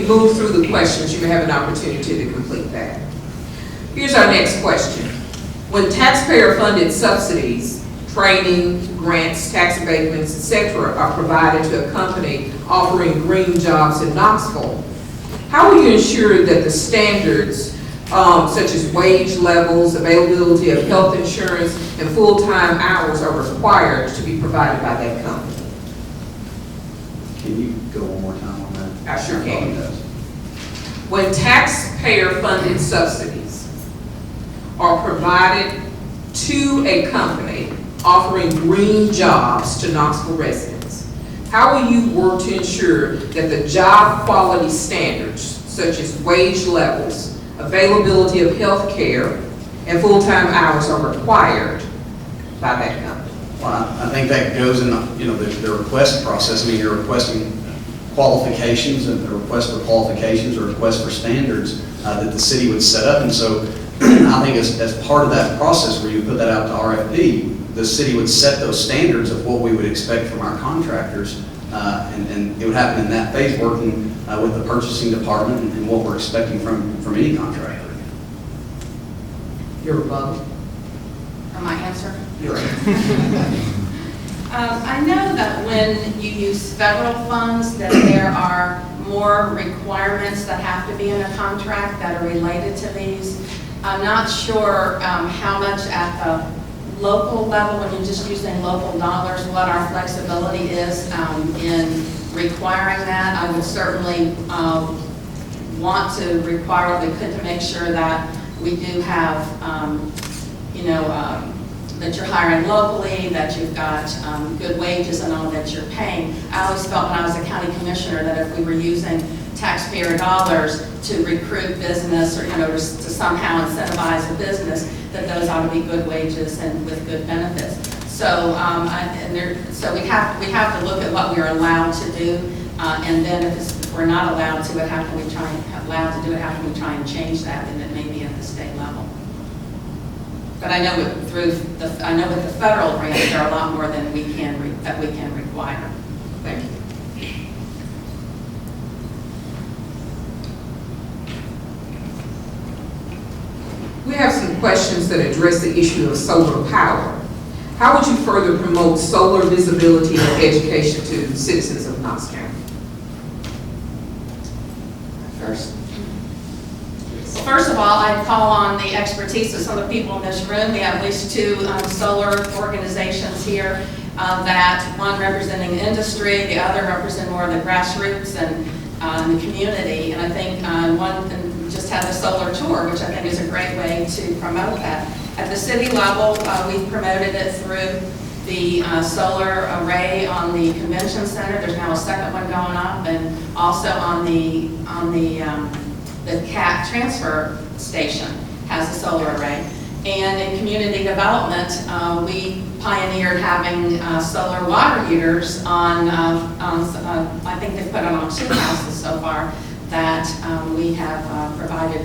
move through the questions, you may have an opportunity to complete that. Here's our next question. When taxpayer-funded subsidies, training, grants, tax abatements, etc. are provided to a company offering green jobs in Knoxville, how will you ensure that the standards such as wage levels, availability of health insurance, and full-time hours are required to be provided by that company? Can you go one more time on that? I sure can. When taxpayer-funded subsidies are provided to a company offering green jobs to Knoxville residents, how will you work to ensure that the job quality standards, such as wage levels, availability of health care, and full-time hours are required by that company? Well, I think that goes in the request process. I mean, you're requesting qualifications, and the request for qualifications or request for standards that the city would set up. And so I think as part of that process where you put that out to RFP, the city would set those standards of what we would expect from our contractors, and it would happen in that phase, working with the purchasing department and what we're expecting from any contractor. Your rebuttal? Or my answer? Your answer. I know that when you use federal funds, that there are more requirements that have to be in a contract that are related to these. I'm not sure how much at the local level, when you're just using local dollars, what our flexibility is in requiring that. I would certainly want to require what we could to make sure that we do have, that you're hiring locally, that you've got good wages and all that you're paying. I always felt when I was a county commissioner that if we were using taxpayer dollars to recruit business or to somehow incentivize a business, that those ought to be good wages and with good benefits. So so we have to look at what we're allowed to do, and then if we're not allowed to it, how can we try and change that, and it may be at the state level. But I know with the federal grants, there are a lot more than we can require. Thank you. We have some questions that address the issue of solar power. How would you further promote solar visibility and education to citizens of Knox County? First of all, I'd call on the expertise of some of the people in this room. We have at least two solar organizations here, that one representing the industry, the other representing more of the grassroots and the community. And I think one just had a solar tour, which I think is a great way to promote that. At the city level, we've promoted it through the solar array on the convention center. There's now a second one going up, and also on the KEAP transfer station has a solar array. And in community development, we pioneered having solar water heaters on I think they've put it on 2 houses so far that we have provided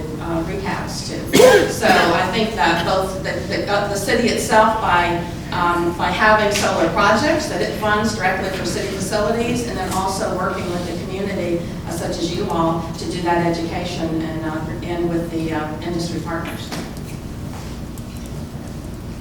recaps to. So I think that both the city itself, by having solar projects that it funds directly for city facilities, and then also working with the community, such as you all, to do that education and with the industry partners.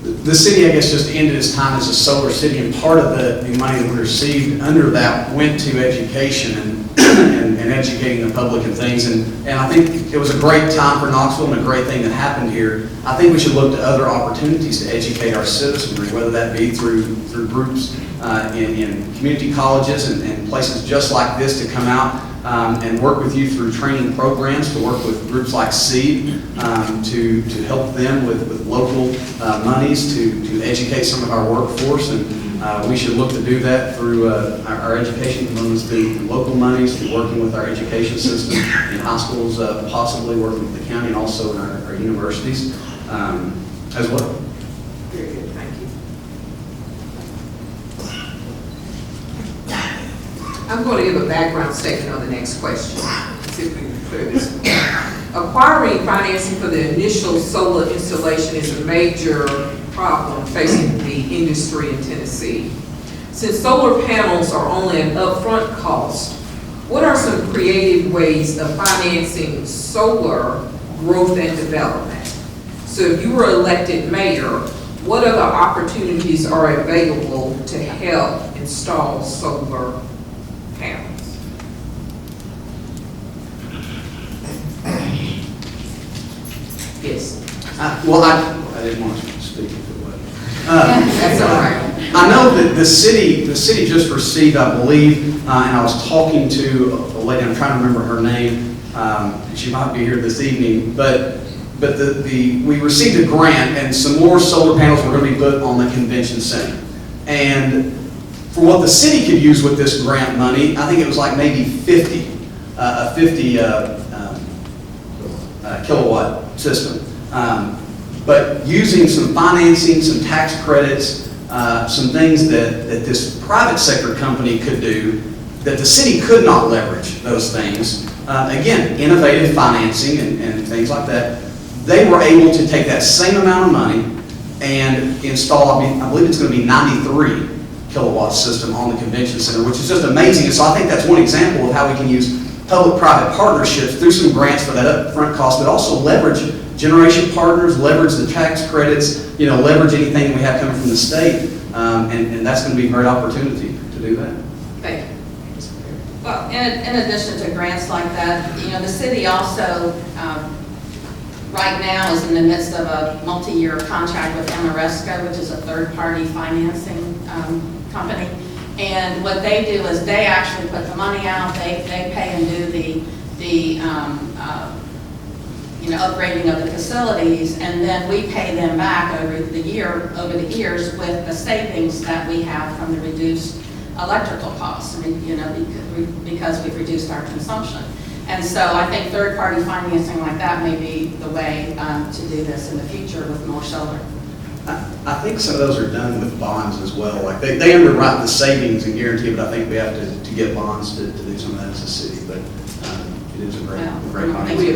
The city, I guess, just ended its time as a solar city, and part of the money that we received under that went to education and educating the public and things. And I think it was a great time for Knoxville and a great thing that happened here. I think we should look to other opportunities to educate our citizenry, whether that be through groups in community colleges and places just like this, to come out and work with you through training programs, to work with groups like SEED to help them with local monies to educate some of our workforce. And we should look to do that through our education components, through local monies, through working with our education system in high schools, possibly working with the county, and also in our universities as well. Very good, thank you. I'm going to give a background statement on the next question. Let's see if we can clear this one. Acquiring financing for the initial solar installation is a major problem facing the industry in Tennessee. Since solar panels are only an upfront cost, What are some creative ways of financing solar growth and development? So if you were elected mayor, what other opportunities are available to help install solar panels? Yes, Well, I didn't want to speak if it wasn't. that's all right. I know that the city just received, I believe, and I was talking to a lady, I'm trying to remember her name, she might be here this evening, but we received a grant and some more solar panels were going to be put on the convention center. And for what the city could use with this grant money, I think it was like maybe 50 kilowatt system. But using some financing, some tax credits, some things that this private sector company could do that the city could not leverage those things. Again, innovative financing and things like that. They were able to take that same amount of money and install, I believe it's going to be 93 kilowatt system on the convention center, which is just amazing. And so I think that's one example of how we can use public-private partnerships through some grants for that upfront cost, but also leverage generation partners, leverage the tax credits, leverage anything we have coming from the state, and that's going to be a great opportunity to do that. Thank you. Well, in addition to grants like that, the city also, right now is in the midst of a multi-year contract with Amoresco, which is a third-party financing company. And what they do is they actually put the money out, they pay and do the upgrading of the facilities, and then we pay them back over the years with the savings that we have from the reduced electrical costs, because we've reduced our consumption. And so I think third-party financing like that may be the way to do this in the future with more solar. I think some of those are done with bonds as well. Like they underwrite the savings and guarantee, but I think we have to get bonds to do some of that as a city. But it is a great Well, financing. We